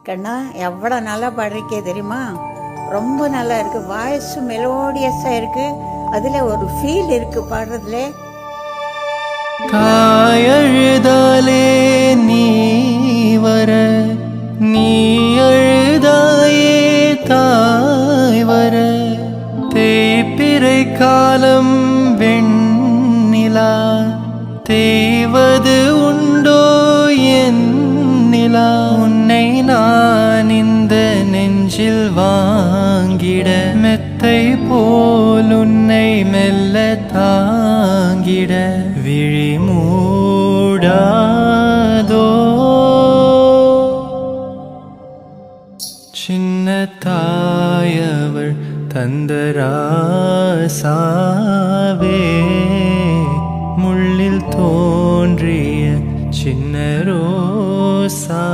கண்ணா எவ்வளோ நல்லா பாடுறீக்கே தெரியுமா? ரொம்ப நல்லா இருக்கு. வாய்ஸ் மெலோடியஸாக இருக்கு. அதில் ஒரு ஃபீல் இருக்கு பாடுறதுல. தாயழுதாலே நீ வர, நீ அழுதாயே தாய் வர, தேய்பிறை காலம் வெண்ணிலா தேய்வது உண்டோ என் நிலா? உன்னை நான் இந்த நெஞ்சில் வாங்கிட, மெத்தை போல் உன்னை மெல்ல தாங்கிட விழி மூடாதோ? சின்ன தாயவள் தந்தராசாவே, முள்ளில் தோன்றிய சின்ன ரோசா